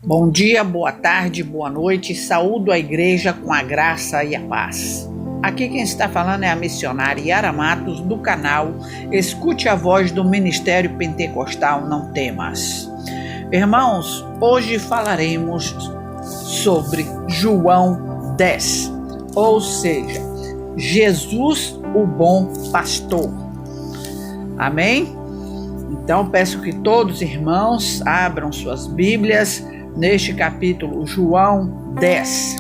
Bom dia, boa tarde, boa noite, saúdo a igreja com a graça e a paz. Aqui quem está falando é a missionária Yara Matos do canal Escute a Voz do Ministério Pentecostal Não Temas. Irmãos, hoje falaremos sobre João 10, ou seja, Jesus o bom pastor. Amém? Então peço que todos os irmãos abram suas Bíblias neste capítulo, João 10.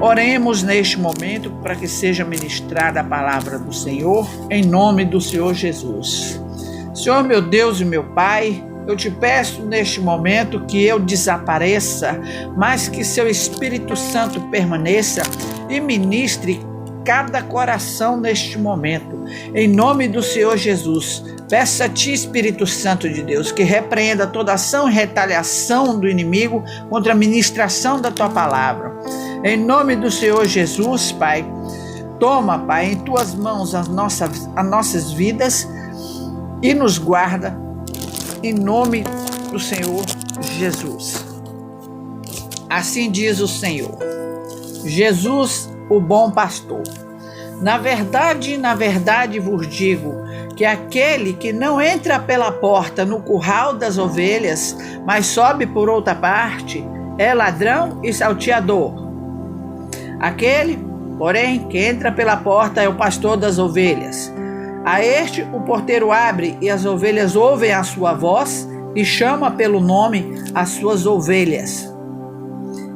Oremos neste momento para que seja ministrada a palavra do Senhor, em nome do Senhor Jesus. Senhor, meu Deus e meu Pai, eu te peço neste momento que eu desapareça, mas que seu Espírito Santo permaneça e ministre cada coração neste momento, em nome do Senhor Jesus. Peço a ti, Espírito Santo de Deus, que repreenda toda ação e retaliação do inimigo contra a ministração da tua palavra. Em nome do Senhor Jesus, Pai, toma, Pai, em tuas mãos as nossas vidas e nos guarda, em nome do Senhor Jesus. Assim diz o Senhor, Jesus, o bom pastor. Na verdade vos digo que aquele que não entra pela porta no curral das ovelhas, mas sobe por outra parte, é ladrão e salteador. Aquele, porém, que entra pela porta é o pastor das ovelhas. A este o porteiro abre e as ovelhas ouvem a sua voz e chama pelo nome as suas ovelhas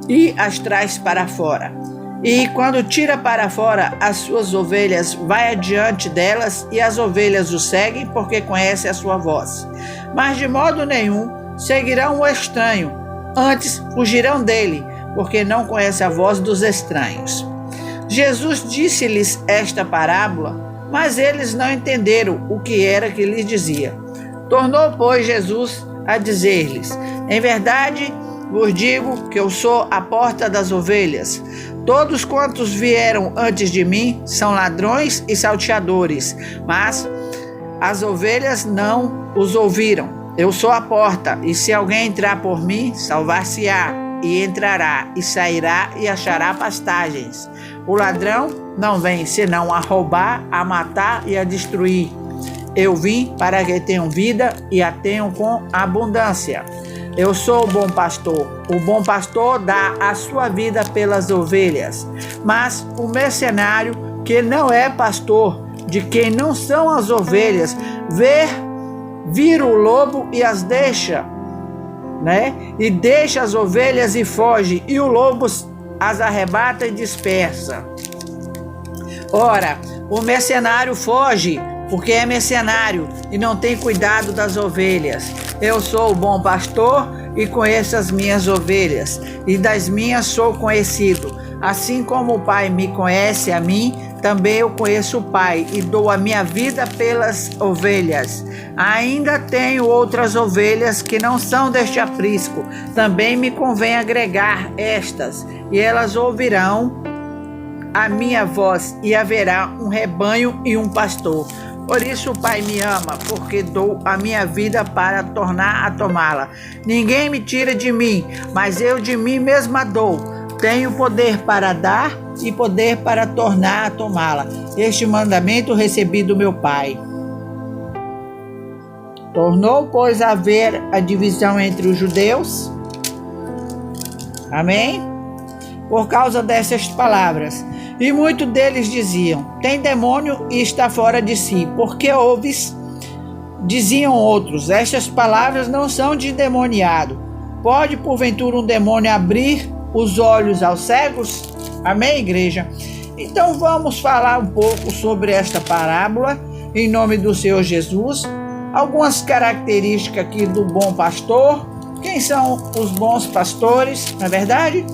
e as traz para fora. E quando tira para fora as suas ovelhas, vai adiante delas, e as ovelhas o seguem, porque conhecem a sua voz. Mas de modo nenhum seguirão o estranho, antes fugirão dele, porque não conhecem a voz dos estranhos. Jesus disse-lhes esta parábola, mas eles não entenderam o que era que lhes dizia. Tornou, pois, Jesus a dizer-lhes: em verdade vos digo que eu sou a porta das ovelhas. Todos quantos vieram antes de mim são ladrões e salteadores, mas as ovelhas não os ouviram. Eu sou a porta, e se alguém entrar por mim, salvar-se-á, e entrará, e sairá, e achará pastagens. O ladrão não vem senão a roubar, a matar e a destruir. Eu vim para que tenham vida e a tenham com abundância. Eu sou o bom pastor. O bom pastor dá a sua vida pelas ovelhas. Mas o mercenário, que não é pastor, de quem não são as ovelhas, vira o lobo e as deixa, E deixa as ovelhas e foge, e o lobo as arrebata e dispersa. Ora, o mercenário foge, porque é mercenário e não tem cuidado das ovelhas. Eu sou o bom pastor e conheço as minhas ovelhas, e das minhas sou conhecido. Assim como o Pai me conhece a mim, também eu conheço o Pai, e dou a minha vida pelas ovelhas. Ainda tenho outras ovelhas que não são deste aprisco. Também me convém agregar estas, e elas ouvirão a minha voz, e haverá um rebanho e um pastor. Por isso o Pai me ama, porque dou a minha vida para tornar a tomá-la. Ninguém me tira de mim, mas eu de mim mesma dou. Tenho poder para dar e poder para tornar a tomá-la. Este mandamento recebi do meu Pai. Tornou, pois, a haver a divisão entre os judeus. Amém? Por causa dessas palavras. E muitos deles diziam: tem demônio e está fora de si. Porque ouves? Diziam outros: estas palavras não são de endemoniado. Pode, porventura, um demônio abrir os olhos aos cegos? Amém, igreja? Então vamos falar um pouco sobre esta parábola, em nome do Senhor Jesus. Algumas características aqui do bom pastor. Quem são os bons pastores, na verdade?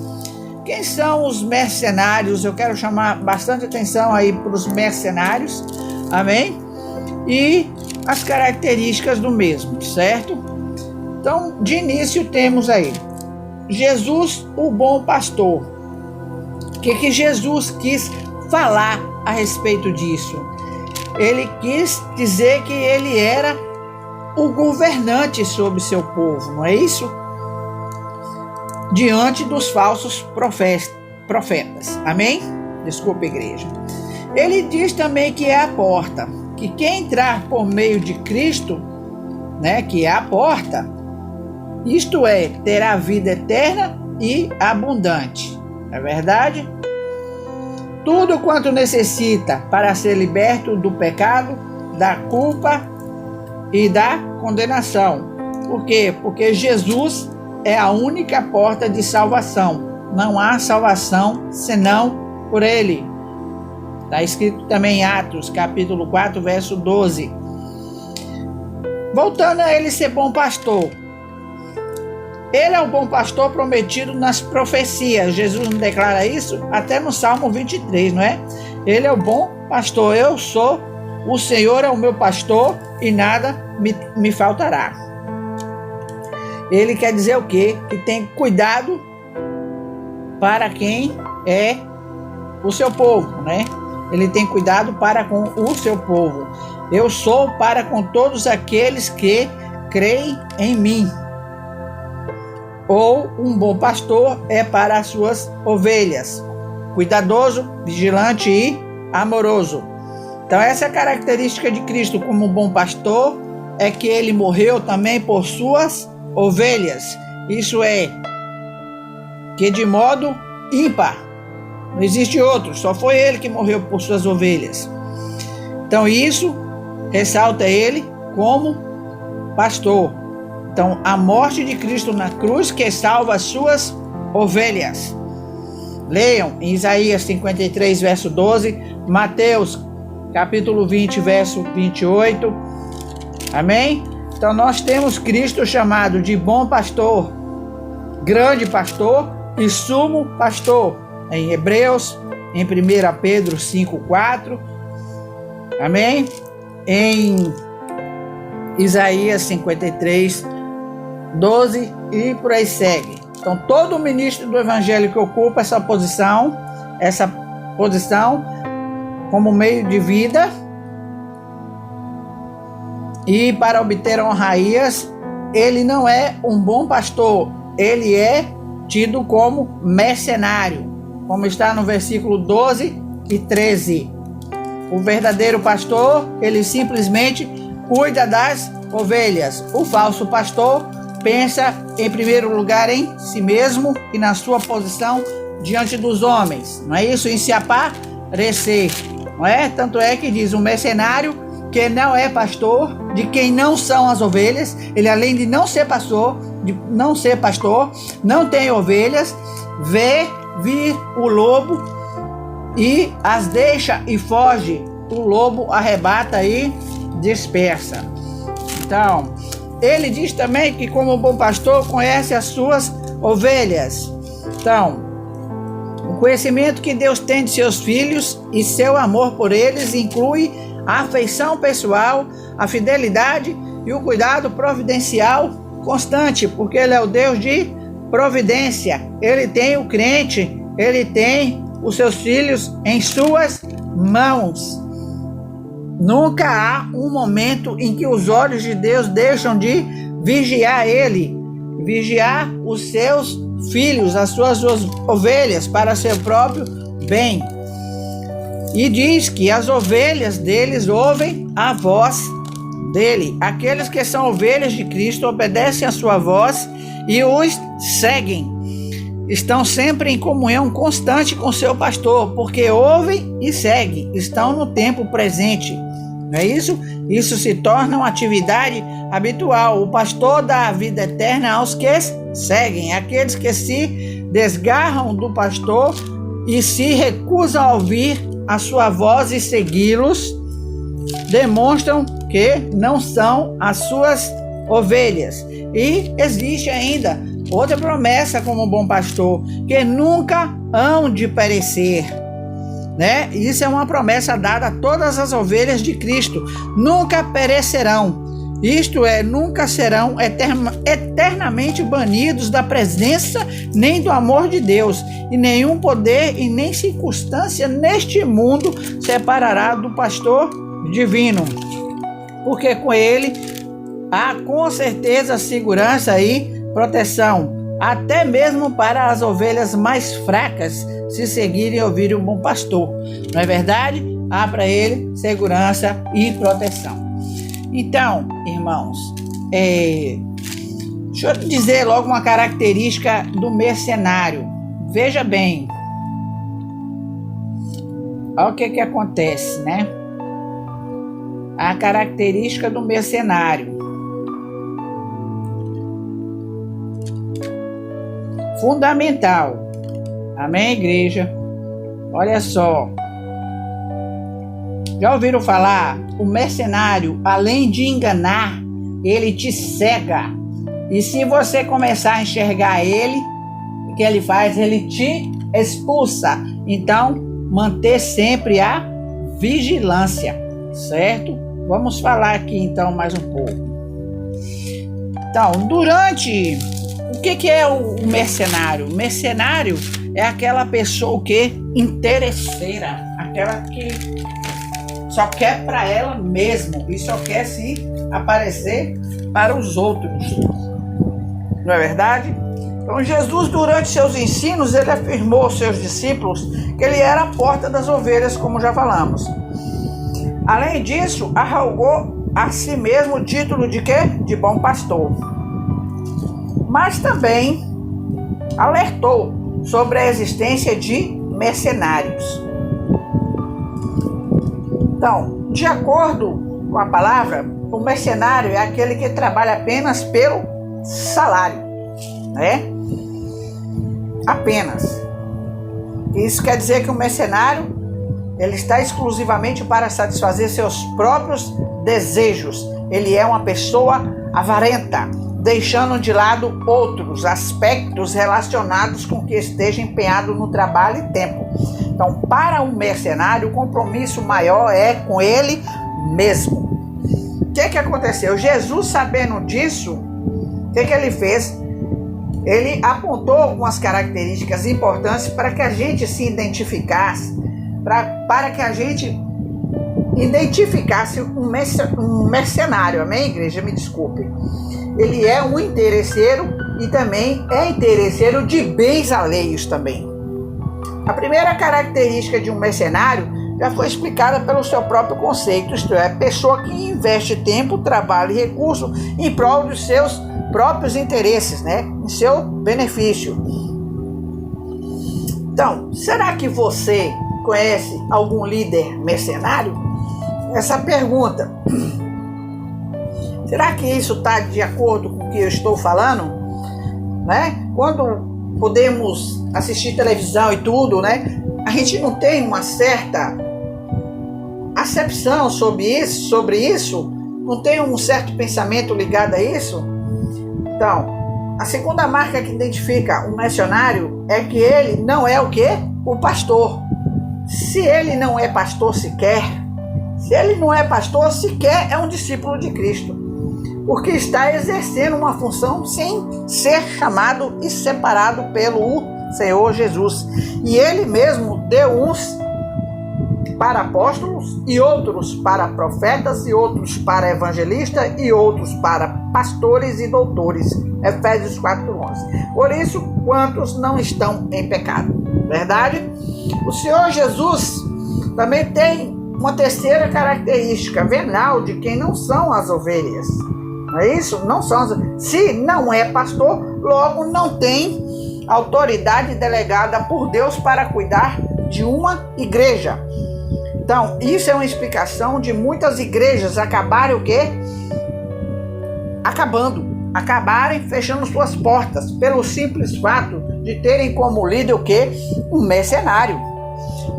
Quem são os mercenários? Eu quero chamar bastante atenção aí para os mercenários, amém? E as características do mesmo, certo? Então, de início temos aí Jesus, o bom pastor. O que Jesus quis falar a respeito disso? Ele quis dizer que ele era o governante sobre seu povo, não é isso? diante dos falsos profetas. Amém? Desculpa, igreja. Ele diz também que é a porta, que quem entrar por meio de Cristo, né, que é a porta, isto é, terá vida eterna e abundante. Não é verdade? Tudo quanto necessita para ser liberto do pecado, da culpa e da condenação. Por quê? Porque Jesus é a única porta de salvação. Não há salvação senão por Ele. Está escrito também em Atos, capítulo 4, verso 12. Voltando a Ele ser bom pastor. Ele é o bom pastor prometido nas profecias. Jesus não declara isso até no Salmo 23, não é? Ele é o bom pastor. O Senhor é o meu pastor e nada me faltará. Ele quer dizer o quê? Que tem cuidado para quem é o seu povo, né? Ele tem cuidado para com o seu povo. Eu sou para com todos aqueles que creem em mim. Ou um bom pastor é para as suas ovelhas, cuidadoso, vigilante e amoroso. Então essa é a característica de Cristo como bom pastor, é que ele morreu também por suas ovelhas. Isso é, que de modo ímpar, não existe outro, só foi ele que morreu por suas ovelhas. Então isso ressalta ele como pastor. Então, a morte de Cristo na cruz que salva as suas ovelhas. Leiam em Isaías 53, verso 12, Mateus, capítulo 20, verso 28. Amém? Então, nós temos Cristo chamado de bom pastor, grande pastor e sumo pastor. Em Hebreus, em 1 Pedro 5, 4. Amém? Em Isaías 53, 12 e por aí segue. Então todo ministro do evangelho que ocupa essa posição como meio de vida e para obter honrarias, ele não é um bom pastor, ele é tido como mercenário, como está no versículo 12 e 13. O verdadeiro pastor, ele simplesmente cuida das ovelhas. O falso pastor pensa em primeiro lugar em si mesmo e na sua posição diante dos homens, não é isso? Em se aparecer, não é? Tanto é que diz um mercenário que não é pastor, de quem não são as ovelhas. Ele, além de não ser pastor, não tem ovelhas, vê vir o lobo e as deixa e foge. O lobo arrebata e dispersa. Então, ele diz também que como bom pastor conhece as suas ovelhas. Então, o conhecimento que Deus tem de seus filhos e seu amor por eles inclui a afeição pessoal, a fidelidade e o cuidado providencial constante, porque Ele é o Deus de providência. Ele tem o crente, Ele tem os seus filhos em suas mãos. Nunca há um momento em que os olhos de Deus deixam de vigiar Ele, vigiar os seus filhos, as suas ovelhas, para seu próprio bem. E diz que as ovelhas deles ouvem a voz dele. Aqueles que são ovelhas de Cristo obedecem a sua voz e os seguem. Estão sempre em comunhão constante com seu pastor, porque ouvem e seguem, estão no tempo presente. Não é isso? Isso se torna uma atividade habitual. O pastor dá a vida eterna aos que seguem. Aqueles que se desgarram do pastor e se recusam a ouvir a sua voz e segui-los, demonstram que não são as suas ovelhas. E existe ainda outra promessa como bom pastor, que nunca hão de perecer. Né? Isso é uma promessa dada a todas as ovelhas de Cristo. Nunca perecerão. Isto é, nunca serão eternamente banidos da presença nem do amor de Deus. E nenhum poder e nem circunstância neste mundo separará do pastor divino. Porque com ele há com certeza segurança e proteção. até mesmo para as ovelhas mais fracas, se seguirem e ouvirem o bom pastor. Não é verdade? Há para ele segurança e proteção. Então, irmãos, deixa eu dizer logo uma característica do mercenário. Veja bem, olha o que acontece, né? A característica do mercenário. Fundamental. Amém, igreja? Olha só. Já ouviram falar? O mercenário, além de enganar, ele te cega. E se você começar a enxergar ele, o que ele faz? Ele te expulsa. Então, manter sempre a vigilância, certo? Vamos falar aqui então mais um pouco. Então, o que é o mercenário? O mercenário é aquela pessoa interesseira, aquela que só quer para ela mesma e só quer se aparecer para os outros. Não é verdade? Então Jesus, durante seus ensinos, ele afirmou aos seus discípulos que ele era a porta das ovelhas, como já falamos. Além disso, arrogou a si mesmo o título de quê? De bom pastor. Mas também alertou sobre a existência de mercenários. Então, de acordo com a palavra, o mercenário é aquele que trabalha apenas pelo salário, né? Apenas. Isso quer dizer que o mercenário ele está exclusivamente para satisfazer seus próprios desejos. Ele é uma pessoa avarenta, deixando de lado outros aspectos relacionados com que esteja empenhado no trabalho e tempo. Então, para um mercenário, o compromisso maior é com ele mesmo. O que aconteceu? Jesus, sabendo disso, o que ele fez? Ele apontou algumas características importantes para que a gente se identificasse, para que a gente identificasse um mercenário. Amém, igreja? Me desculpe. Ele é um interesseiro e também é interesseiro de bens alheios também. A primeira característica de um mercenário já foi explicada pelo seu próprio conceito, isto é, pessoa que investe tempo, trabalho e recurso em prol dos seus próprios interesses, né? Em seu benefício. Então, será que você conhece algum líder mercenário? Essa pergunta. Será que isso está de acordo com o que eu estou falando? Né? Quando podemos assistir televisão e tudo, né? A gente não tem uma certa acepção sobre isso, não tem um certo pensamento ligado a isso. Então, a segunda marca que identifica um mercenário é que ele não é o quê? O pastor. Se ele não é pastor sequer, é um discípulo de Cristo, porque está exercendo uma função sem ser chamado e separado pelo Senhor Jesus. E ele mesmo deu uns para apóstolos, e outros para profetas, e outros para evangelistas, e outros para pastores e doutores. Efésios 4:11. Por isso, quantos não estão em pecado? Verdade? O Senhor Jesus também tem uma terceira característica venal de quem não são as ovelhas. Não é isso? Não são as ovelhas. Se não é pastor, logo não tem autoridade delegada por Deus para cuidar de uma igreja. Então, isso é uma explicação de muitas igrejas acabarem o quê? Acabarem fechando suas portas, pelo simples fato de terem como líder o quê? Um mercenário.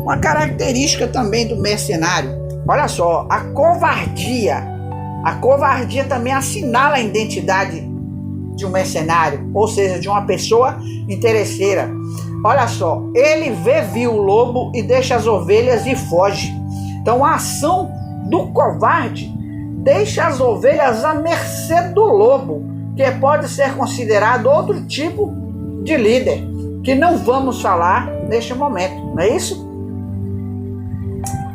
Uma característica também do mercenário, olha só, a covardia. A covardia também assinala a identidade de um mercenário, ou seja, de uma pessoa interesseira. Olha só, ele viu o lobo e deixa as ovelhas e foge. Então a ação do covarde deixa as ovelhas à mercê do lobo, que pode ser considerado outro tipo de líder, que não vamos falar neste momento, não é isso?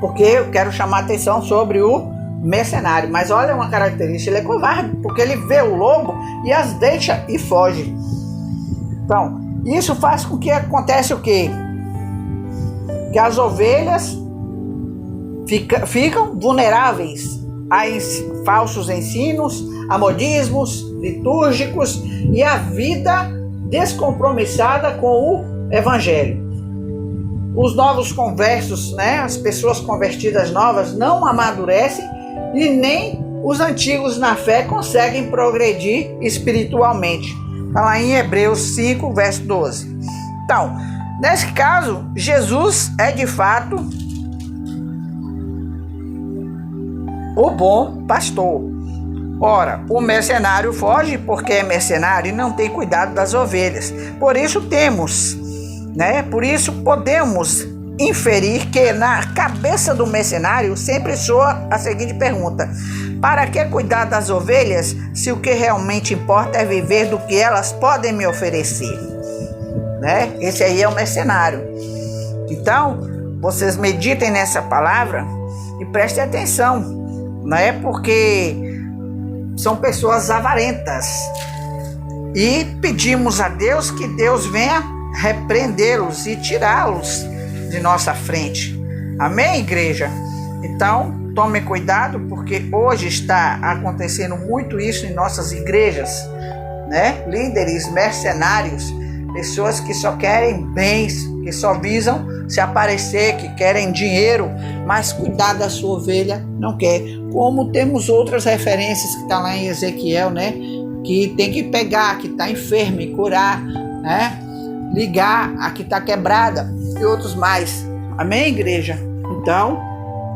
Porque eu quero chamar a atenção sobre o mercenário. Mas olha uma característica, ele é covarde, porque ele vê o lobo e as deixa e foge. Então, isso faz com que aconteça o quê? Que as ovelhas ficam vulneráveis a falsos ensinos, a modismos litúrgicos e a vida descompromissada com o Evangelho. Os novos conversos, as pessoas convertidas novas não amadurecem e nem os antigos na fé conseguem progredir espiritualmente. Está lá em Hebreus 5, verso 12. Então, nesse caso, Jesus é de fato o bom pastor. Ora, o mercenário foge porque é mercenário e não tem cuidado das ovelhas. Por isso por isso podemos inferir que na cabeça do mercenário sempre soa a seguinte pergunta: para que cuidar das ovelhas se o que realmente importa é viver do que elas podem me oferecer? Esse aí é o mercenário. Então, vocês meditem nessa palavra e prestem atenção, porque são pessoas avarentas. E pedimos a Deus que Deus venha repreendê-los e tirá-los de nossa frente. Amém, igreja? Então, tome cuidado, porque hoje está acontecendo muito isso em nossas igrejas, Líderes mercenários, pessoas que só querem bens, que só visam se aparecer, que querem dinheiro, mas cuidar da sua ovelha não quer. Como temos outras referências que está lá em Ezequiel, que tem que pegar, que está enfermo e curar, ligar a que está quebrada e outros mais. Amém, igreja? Então,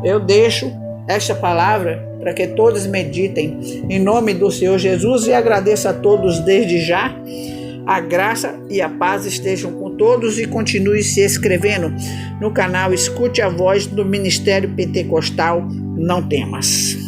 eu deixo esta palavra para que todos meditem em nome do Senhor Jesus e agradeço a todos desde já. A graça e a paz estejam com todos e continue se inscrevendo no canal Escute a Voz do Ministério Pentecostal Não Temas.